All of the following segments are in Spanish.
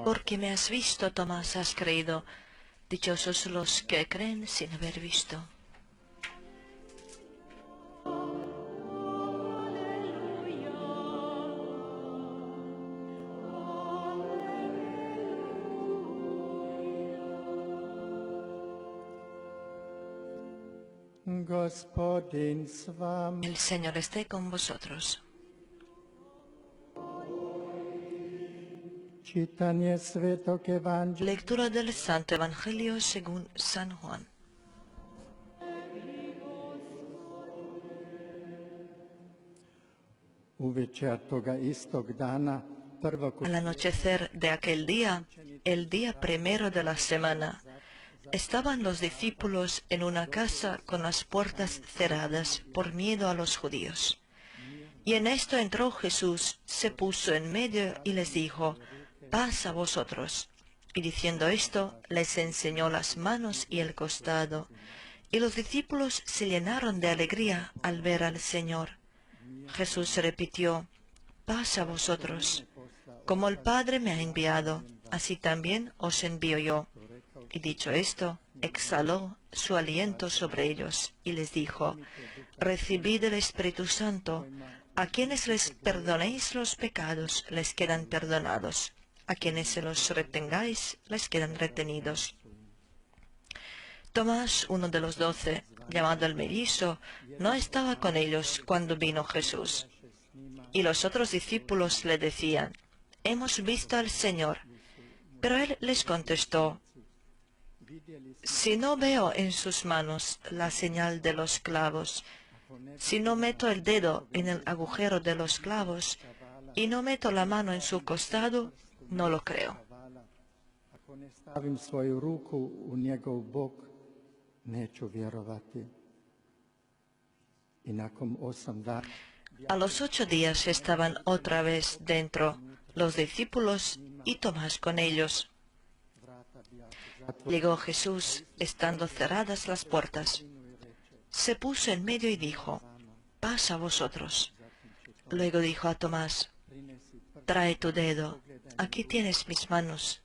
Porque me has visto, Tomás, has creído. Dichosos los que creen sin haber visto. El Señor esté con vosotros. Lectura del Santo Evangelio según San Juan. Al anochecer de aquel día, el día primero de la semana, estaban los discípulos en una casa con las puertas cerradas por miedo a los judíos. Y en esto entró Jesús, se puso en medio y les dijo: «Paz a vosotros». Y diciendo esto, les enseñó las manos y el costado. Y los discípulos se llenaron de alegría al ver al Señor. Jesús repitió: «Paz a vosotros. Como el Padre me ha enviado, así también os envío yo». Y dicho esto, exhaló su aliento sobre ellos y les dijo: «Recibid el Espíritu Santo. A quienes les perdonéis los pecados, les quedan perdonados. A quienes se los retengáis, les quedan retenidos». Tomás, uno de los 12, llamado el mellizo, no estaba con ellos cuando vino Jesús. Y los otros discípulos le decían: «Hemos visto al Señor». Pero él les contestó: «Si no veo en sus manos la señal de los clavos, si no meto el dedo en el agujero de los clavos y no meto la mano en su costado, no lo creo». A los 8 días estaban otra vez dentro los discípulos y Tomás con ellos. Llegó Jesús, estando cerradas las puertas. Se puso en medio y dijo: «Paz a vosotros». Luego dijo a Tomás: «Trae tu dedo, aquí tienes mis manos.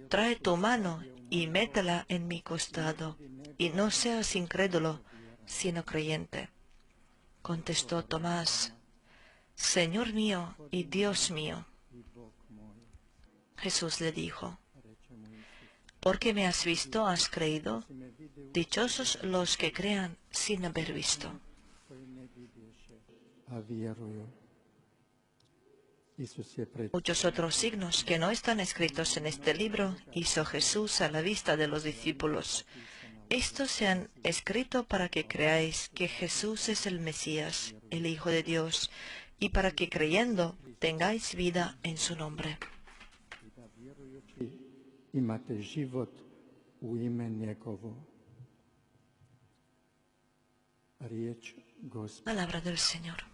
Trae tu mano y métela en mi costado, y no seas incrédulo, sino creyente». Contestó Tomás: «Señor mío y Dios mío». Jesús le dijo: «Porque me has visto, has creído. Dichosos los que crean sin haber visto». Muchos otros signos que no están escritos en este libro hizo Jesús a la vista de los discípulos. Estos se han escrito para que creáis que Jesús es el Mesías, el Hijo de Dios, y para que creyendo tengáis vida en su nombre. Palabra del Señor.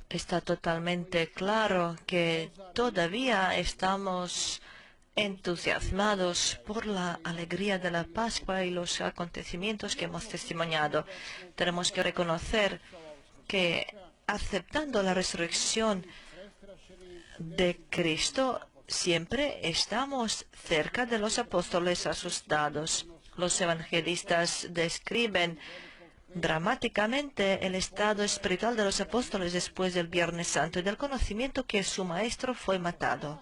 Está totalmente claro que todavía estamos entusiasmados por la alegría de la Pascua y los acontecimientos que hemos testimoniado. Tenemos que reconocer que aceptando la resurrección de Cristo, siempre estamos cerca de los apóstoles asustados. Los evangelistas describen dramáticamente el estado espiritual de los apóstoles después del Viernes Santo y del conocimiento que su maestro fue matado.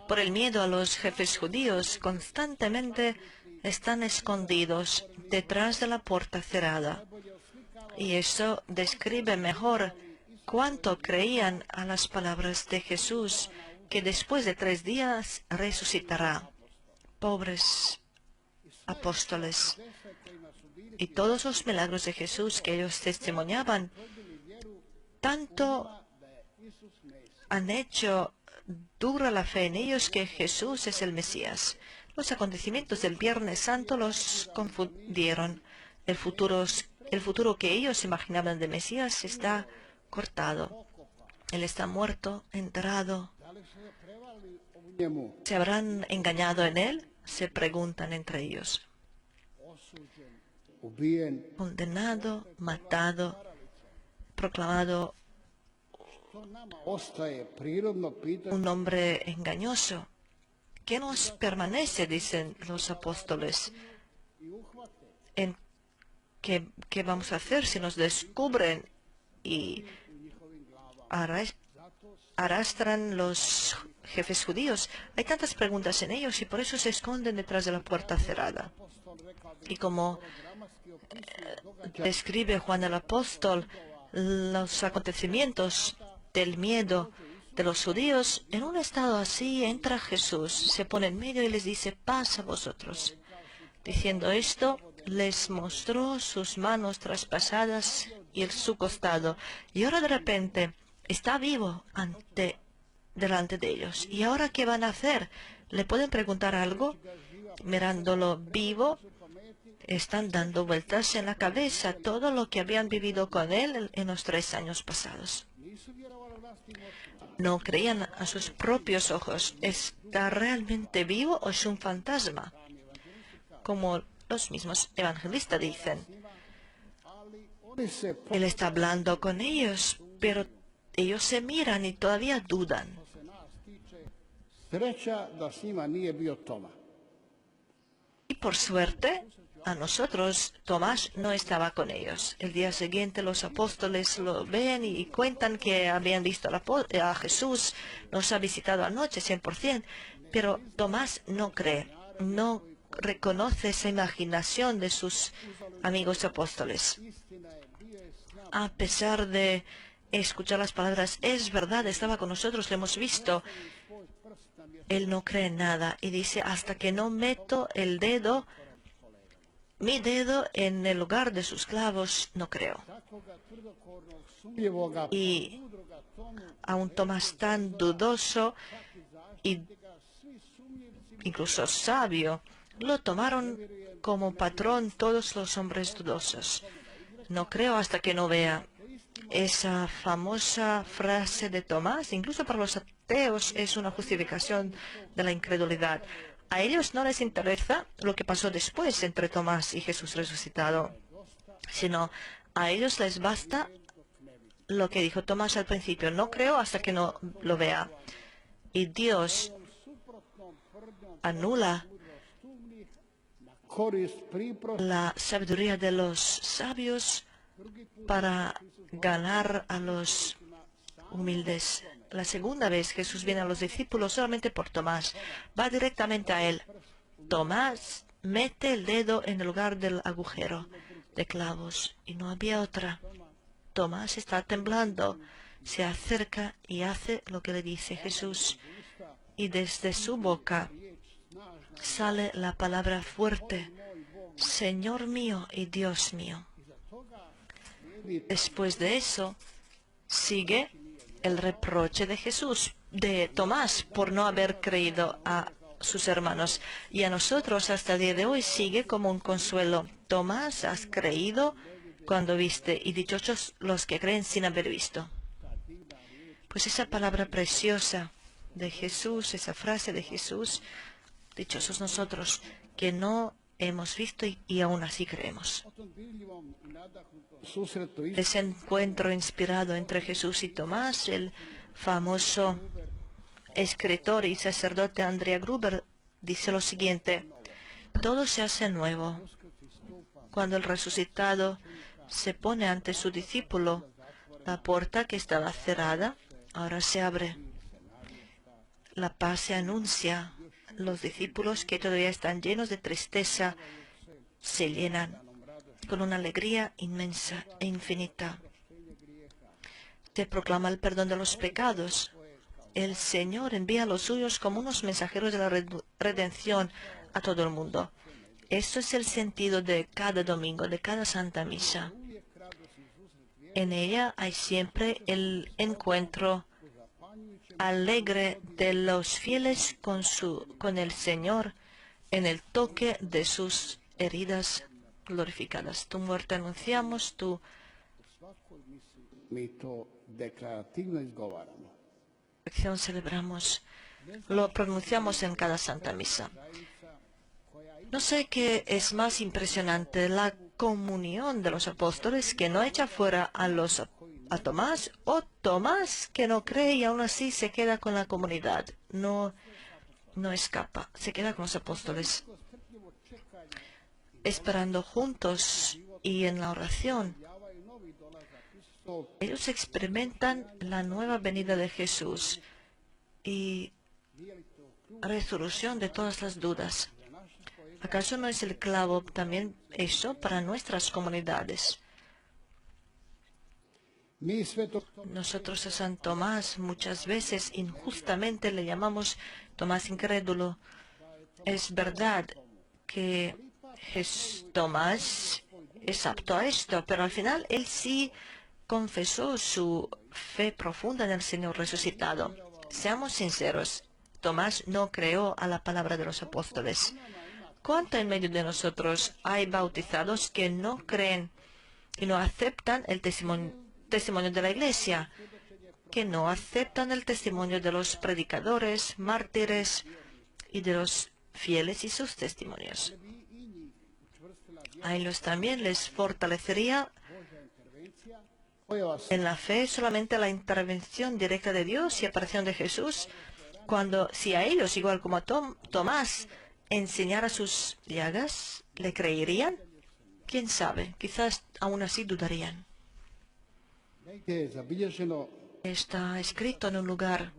Por el miedo a los jefes judíos, constantemente están escondidos detrás de la puerta cerrada. Y eso describe mejor cuánto creían a las palabras de Jesús, que después de 3 días resucitará. Pobres apóstoles. Y todos los milagros de Jesús que ellos testimoniaban, tanto han hecho dura la fe en ellos que Jesús es el Mesías. Los acontecimientos del Viernes Santo los confundieron. El futuro que ellos imaginaban de Mesías está cortado. Él está muerto, enterrado. ¿Se habrán engañado en él? Se preguntan entre ellos. Condenado, matado, proclamado un hombre engañoso. ¿Qué nos permanece, dicen los apóstoles? ¿Qué vamos a hacer si nos descubren y arrastran los jefes judíos? Hay tantas preguntas en ellos y por eso se esconden detrás de la puerta cerrada. Y como describe Juan el Apóstol, los acontecimientos del miedo de los judíos, en un estado así entra Jesús, se pone en medio y les dice: paz a vosotros. Diciendo esto, les mostró sus manos traspasadas y su costado. Y ahora de repente está vivo delante de ellos. ¿Y ahora qué van a hacer? ¿Le pueden preguntar algo? Mirándolo vivo, están dando vueltas en la cabeza todo lo que habían vivido con él en los 3 años pasados. No creían a sus propios ojos. ¿Está realmente vivo o es un fantasma? Como los mismos evangelistas dicen. Él está hablando con ellos, pero ellos se miran y todavía dudan. Y por suerte, a nosotros, Tomás no estaba con ellos. El día siguiente los apóstoles lo ven y cuentan que habían visto a Jesús, nos ha visitado anoche 100%, pero Tomás no cree, no reconoce esa imaginación de sus amigos apóstoles. A pesar de escuchar las palabras: es verdad, estaba con nosotros, lo hemos visto, él no cree en nada y dice: hasta que no meto mi dedo en el lugar de sus clavos, no creo. Y a un Tomás tan dudoso e incluso sabio, lo tomaron como patrón todos los hombres dudosos. No creo hasta que no vea. Esa famosa frase de Tomás, incluso para los ateos, es una justificación de la incredulidad. A ellos no les interesa lo que pasó después entre Tomás y Jesús resucitado, sino a ellos les basta lo que dijo Tomás al principio: no creo hasta que no lo vea. Y Dios anula la sabiduría de los sabios para ganar a los humildes. La segunda vez Jesús viene a los discípulos solamente por Tomás. Va directamente a él. Tomás mete el dedo en el lugar del agujero de clavos y no había otra. Tomás está temblando. Se acerca y hace lo que le dice Jesús. Y desde su boca sale la palabra fuerte: Señor mío y Dios mío. Después de eso, sigue el reproche de Tomás por no haber creído a sus hermanos. Y a nosotros hasta el día de hoy sigue como un consuelo: Tomás, has creído cuando viste, y dichosos los que creen sin haber visto. Pues esa palabra preciosa de Jesús, esa frase de Jesús: dichosos nosotros que no hemos visto y aún así creemos. Ese encuentro inspirado entre Jesús y Tomás, el famoso escritor y sacerdote Andrea Gruber dice lo siguiente: todo se hace nuevo. Cuando el resucitado se pone ante su discípulo, la puerta que estaba cerrada ahora se abre. La paz se anuncia. Los discípulos, que todavía están llenos de tristeza, se llenan con una alegría inmensa e infinita. Se proclama el perdón de los pecados. El Señor envía a los suyos como unos mensajeros de la redención a todo el mundo. Esto es el sentido de cada domingo, de cada Santa Misa. En ella hay siempre el encuentro alegre de los fieles con el Señor en el toque de sus heridas glorificadas. Tu muerte anunciamos, tu Mi to deklarativno izgovaramo. resurrección celebramos, lo pronunciamos en cada Santa Misa. No sé qué es más impresionante, la comunión de los apóstoles que no echa fuera a Tomás, o Tomás que no cree y aún así se queda con la comunidad, no escapa, se queda con los apóstoles, esperando juntos y en la oración. Ellos experimentan la nueva venida de Jesús y resolución de todas las dudas. ¿Acaso no es el clavo también eso para nuestras comunidades? Nosotros a San Tomás muchas veces injustamente le llamamos Tomás incrédulo. Es verdad que Tomás es apto a esto, pero al final él sí confesó su fe profunda en el Señor resucitado. Seamos sinceros, Tomás no creó a la palabra de los apóstoles. ¿Cuánto en medio de nosotros hay bautizados que no creen y no aceptan el testimonio de la Iglesia, que no aceptan el testimonio de los predicadores, mártires y de los fieles y sus testimonios? A ellos también les fortalecería en la fe solamente la intervención directa de Dios y aparición de Jesús, si a ellos, igual como a Tomás, enseñara sus llagas, ¿le creerían? ¿Quién sabe? Quizás aún así dudarían. Está escrito en un lugar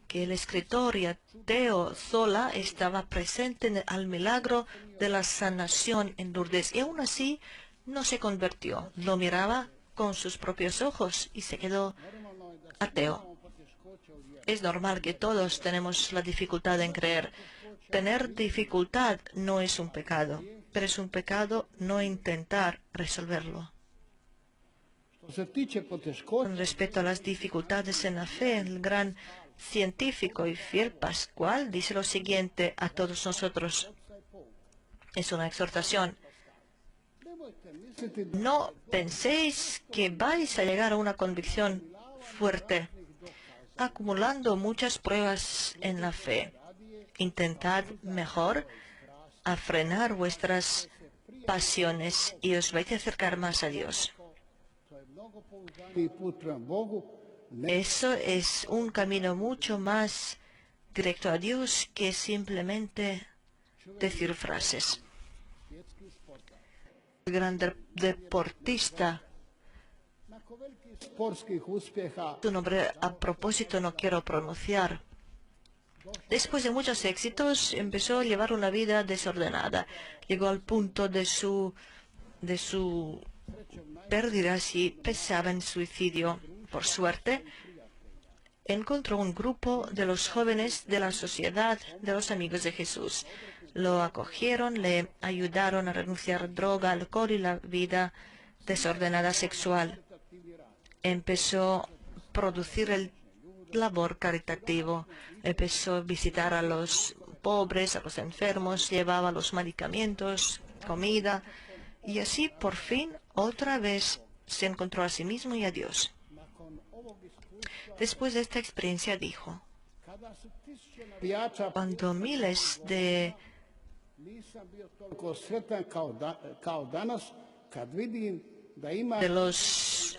que el escritor y ateo Zola estaba presente al milagro de la sanación en Lourdes y aún así no se convirtió. Lo miraba con sus propios ojos y se quedó ateo. Es normal que todos tenemos la dificultad en creer. Tener dificultad no es un pecado, pero es un pecado no intentar resolverlo. Con respecto a las dificultades en la fe, el gran científico y fiel Pascual dice lo siguiente a todos nosotros. Es una exhortación. No penséis que vais a llegar a una convicción fuerte acumulando muchas pruebas en la fe. Intentad mejor a frenar vuestras pasiones y os vais a acercar más a Dios. Eso es un camino mucho más directo a Dios que simplemente decir frases. El gran deportista, su nombre a propósito no quiero pronunciar, después de muchos éxitos empezó a llevar una vida desordenada. Llegó al punto de su pérdida y pensaba en suicidio. Por suerte, encontró un grupo de los jóvenes de la Sociedad de los Amigos de Jesús. Lo acogieron, le ayudaron a renunciar a droga, alcohol y la vida desordenada sexual. Empezó a producir el labor caritativo, empezó a visitar a los pobres, a los enfermos, llevaba los medicamentos, comida, y así por fin otra vez se encontró a sí mismo y a Dios. Después de esta experiencia dijo: cuando miles de los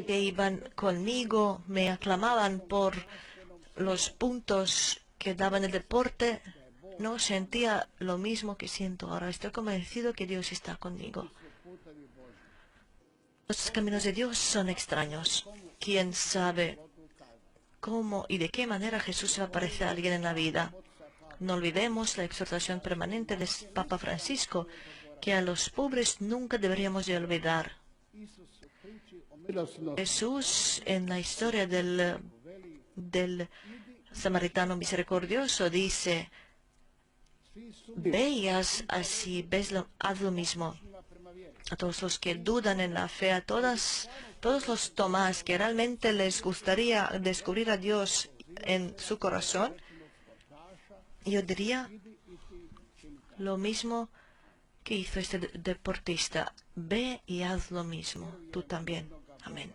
que iban conmigo me aclamaban por los puntos que daba en el deporte, no sentía lo mismo que siento ahora. Estoy convencido que Dios está conmigo. Los caminos de Dios son extraños. ¿Quién sabe cómo y de qué manera Jesús va a aparecer a alguien en la vida? No olvidemos la exhortación permanente del Papa Francisco, que a los pobres nunca deberíamos de olvidar. Jesús, en la historia del samaritano misericordioso, dice: ve y haz así, haz lo mismo. A todos los que dudan en la fe, a todas todos los Tomás que realmente les gustaría descubrir a Dios en su corazón, yo diría lo mismo que hizo este deportista. Ve y haz lo mismo, tú también. Amén.